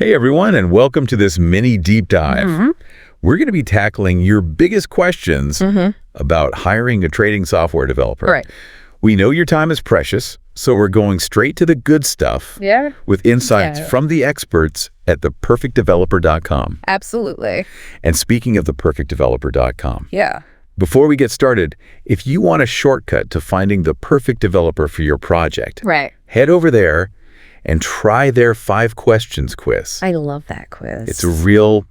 Hey everyone, and welcome to this mini deep dive. We're going to be tackling your biggest questions about hiring a trading software developer. Right. We know your time is precious, so we're going straight to the good stuff with insights from the experts at theperfectdeveloper.com. Absolutely. And speaking of theperfectdeveloper.com, before we get started, if you want a shortcut to finding the perfect developer for your project, head over there and try their 5 questions quiz. I love that quiz. It's a real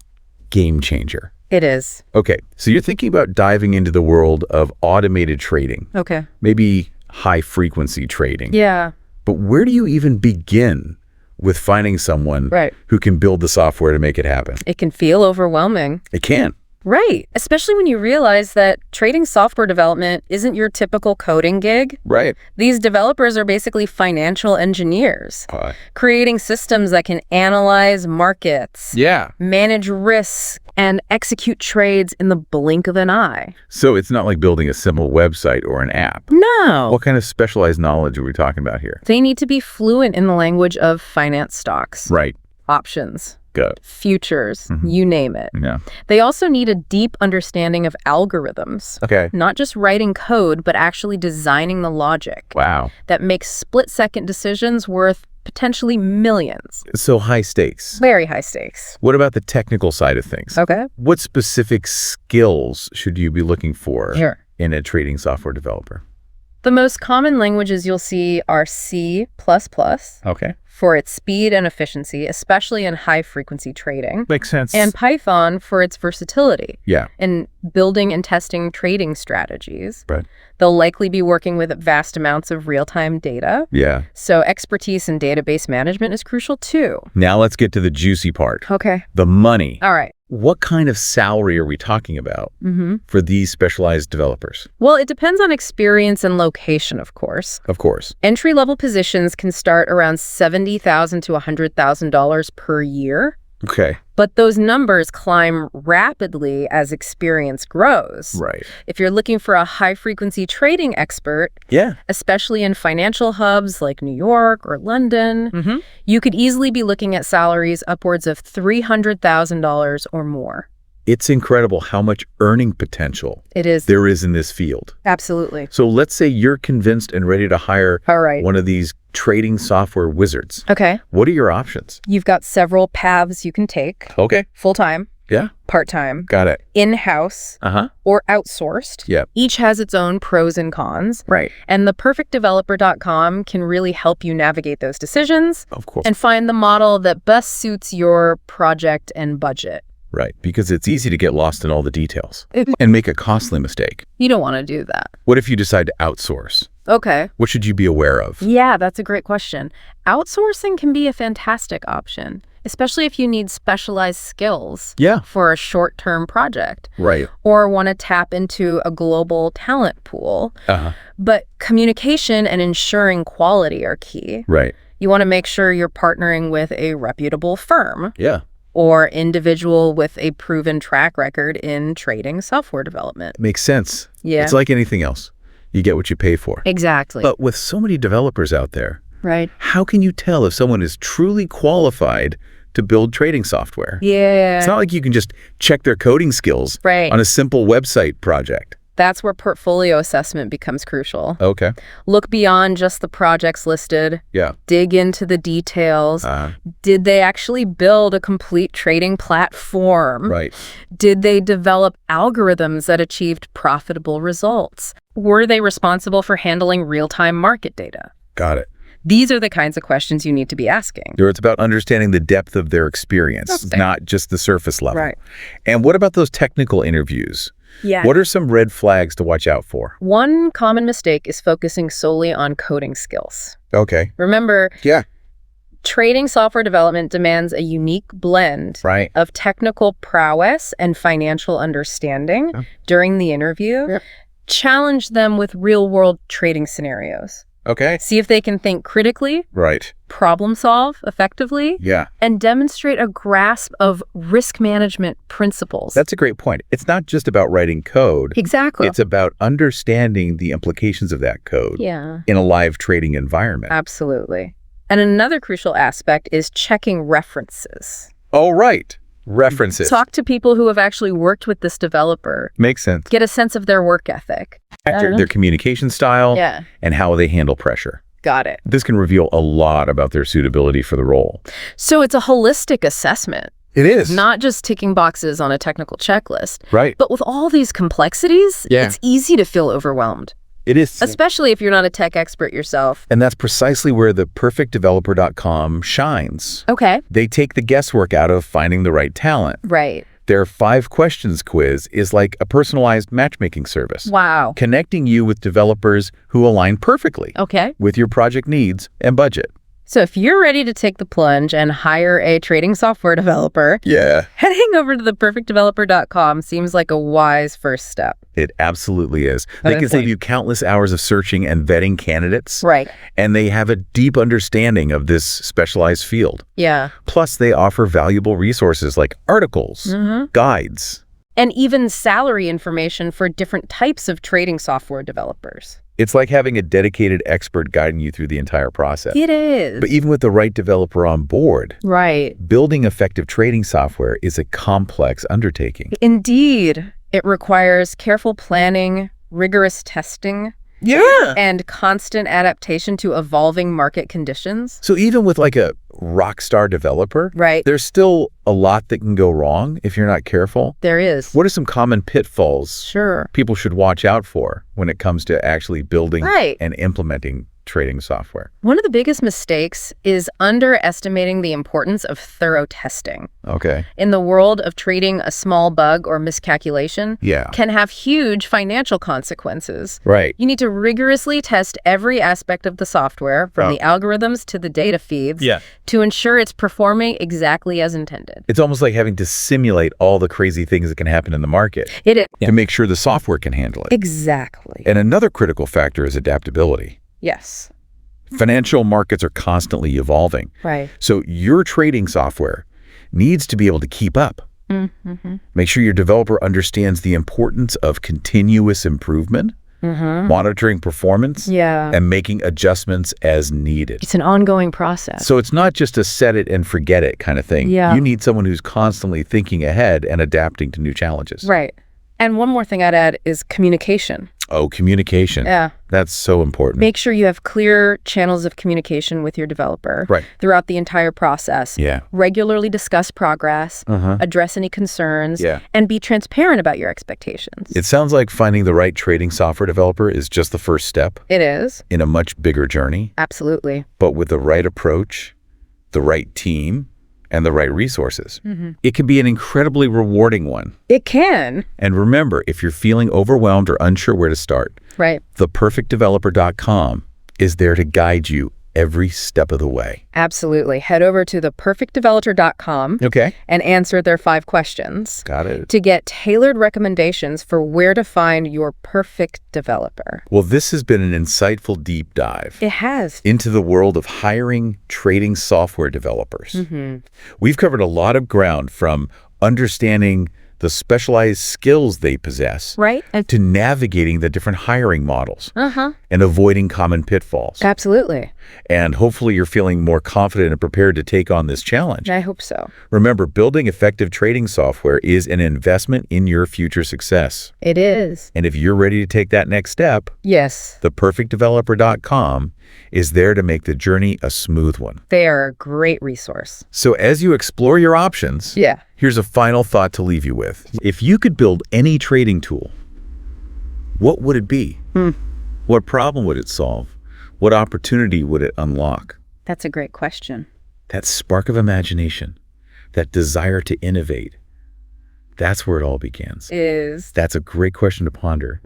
game changer. It is. Okay, so you're thinking about diving into the world of automated trading. Okay. Maybe high-frequency trading. Yeah. But where do you even begin with finding someone who can build the software to make it happen? It can feel overwhelming. It can. Right. Especially when you realize that trading software development isn't your typical coding gig. Right. These developers are basically financial engineers, creating systems that can analyze markets, manage risks, and execute trades in the blink of an eye. So it's not like building a simple website or an app. No. What kind of specialized knowledge are we talking about here? They need to be fluent in the language of finance stocks. Right. Options. Good. Futures, you name it. Yeah. They also need a deep understanding of algorithms. Okay. Not just writing code, but actually designing the logic. Wow. That makes split-second decisions worth potentially millions. So high stakes. Very high stakes. What about the technical side of things? Okay. What specific skills should you be looking for in a trading software developer? The most common languages you'll see are C++. Okay. For its speed and efficiency, especially in high-frequency trading. Makes sense. And Python for its versatility. Yeah. In building and testing trading strategies. Right. They'll likely be working with vast amounts of real-time data. Yeah. So expertise in database management is crucial too. Now let's get to the juicy part. Okay. The money. All right. What kind of salary are we talking about for these specialized developers? Well, it depends on experience and location, of course. Of course. Entry-level positions can start around $70,000 to $100,000 per year. Okay. But those numbers climb rapidly as experience grows. Right. If you're looking for a high-frequency trading expert, especially in financial hubs like New York or London, you could easily be looking at salaries upwards of $300,000 or more. It's incredible how much earning potential there is in this field. Absolutely. So let's say you're convinced and ready to hire one of these trading software wizards. Okay. What are your options? You've got several paths you can take. Okay. Full-time. Yeah. Part-time. Got it. In-house. Or outsourced. Yeah. Each has its own pros and cons. Right. And theperfectdeveloper.com can really help you navigate those decisions. Of course. And find the model that best suits your project and budget. Right, because it's easy to get lost in all the details and make a costly mistake. You don't want to do that. What if you decide to outsource? Okay. What should you be aware of? Yeah, that's a great question. Outsourcing can be a fantastic option, especially if you need specialized skills for a short-term project. Right. Or want to tap into a global talent pool. But communication and ensuring quality are key. Right. You want to make sure you're partnering with a reputable firm. Yeah. Or individual with a proven track record in trading software development. Makes sense. Yeah. It's like anything else. You get what you pay for. Exactly. But with so many developers out there, right? How can you tell if someone is truly qualified to build trading software? Yeah. It's not like you can just check their coding skills on a simple website project. That's where portfolio assessment becomes crucial. Okay. Look beyond just the projects listed. Yeah. Dig into the details. Did they actually build a complete trading platform? Right. Did they develop algorithms that achieved profitable results? Were they responsible for handling real-time market data? Got it. These are the kinds of questions you need to be asking. It's about understanding the depth of their experience, not just the surface level. Right. And what about those technical interviews? Yeah. What are some red flags to watch out for? One common mistake is focusing solely on coding skills. Okay. Remember, trading software development demands a unique blend of technical prowess and financial understanding during the interview. Challenge them with real-world trading scenarios. Okay. See if they can think critically. Right. Problem solve effectively. Yeah. And demonstrate a grasp of risk management principles. That's a great point. It's not just about writing code. Exactly. It's about understanding the implications of that code in a live trading environment. Absolutely. And another crucial aspect is checking references. Oh, right. References. Talk to people who have actually worked with this developer. Makes sense. Get a sense of their work ethic. Their communication style and how they handle pressure. Got it. This can reveal a lot about their suitability for the role. So it's a holistic assessment. It is. Not just ticking boxes on a technical checklist. Right. But with all these complexities, it's easy to feel overwhelmed. It is. Especially if you're not a tech expert yourself. And that's precisely where the perfectdeveloper.com shines. Okay. They take the guesswork out of finding the right talent. Right. Their 5 questions quiz is like a personalized matchmaking service. Wow. Connecting you with developers who align perfectly with your project needs and budget. So if you're ready to take the plunge and hire a trading software developer, heading over to theperfectdeveloper.com seems like a wise first step. It absolutely is. They can save you countless hours of searching and vetting candidates. Right. And they have a deep understanding of this specialized field. Yeah. Plus, they offer valuable resources like articles, guides, and even salary information for different types of trading software developers. It's like having a dedicated expert guiding you through the entire process. It is. But even with the right developer on board, building effective trading software is a complex undertaking. Indeed. It requires careful planning, rigorous testing, and constant adaptation to evolving market conditions. So even with like a rock star developer, there's still a lot that can go wrong if you're not careful. There is. What are some common pitfalls people should watch out for when it comes to actually building and implementing trading software? One of the biggest mistakes is underestimating the importance of thorough testing. Okay. In the world of trading, a small bug or miscalculation can have huge financial consequences. Right. You need to rigorously test every aspect of the software, from the algorithms to the data feeds, to ensure it's performing exactly as intended. It's almost like having to simulate all the crazy things that can happen in the market. It is. To make sure the software can handle it. Exactly. And another critical factor is adaptability. Yes. Financial markets are constantly evolving. Right. So your trading software needs to be able to keep up. Make sure your developer understands the importance of continuous improvement, monitoring performance, and making adjustments as needed. It's an ongoing process. So it's not just a set it and forget it kind of thing. You need someone who's constantly thinking ahead and adapting to new challenges. Right. And one more thing I'd add is communication. Oh, communication. Yeah. That's so important. Make sure you have clear channels of communication with your developer throughout the entire process. Regularly discuss progress, address any concerns, and be transparent about your expectations. It sounds like finding the right trading software developer is just the first step. It is. In a much bigger journey. Absolutely. But with the right approach, the right team, and the right resources, it can be an incredibly rewarding one. It can. And remember, if you're feeling overwhelmed or unsure where to start, theperfectdeveloper.com is there to guide you every step of the way. Absolutely. Head over to theperfectdeveloper.com and answer their 5 questions. Got it. To get tailored recommendations for where to find your perfect developer. Well, this has been an insightful deep dive. It has. Into the world of hiring trading software developers. We've covered a lot of ground, from understanding the specialized skills they possess, to navigating the different hiring models and avoiding common pitfalls. Absolutely. And hopefully you're feeling more confident and prepared to take on this challenge. I hope so. Remember, building effective trading software is an investment in your future success. It is. And if you're ready to take that next step, theperfectdeveloper.com is there to make the journey a smooth one. They are a great resource. So as you explore your options, here's a final thought to leave you with. If you could build any trading tool, what would it be? What problem would it solve? What opportunity would it unlock? That's a great question. That spark of imagination, that desire to innovate, that's where it all begins. That's a great question to ponder.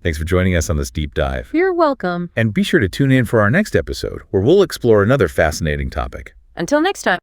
Thanks for joining us on this deep dive. You're welcome. And be sure to tune in for our next episode, where we'll explore another fascinating topic. Until next time.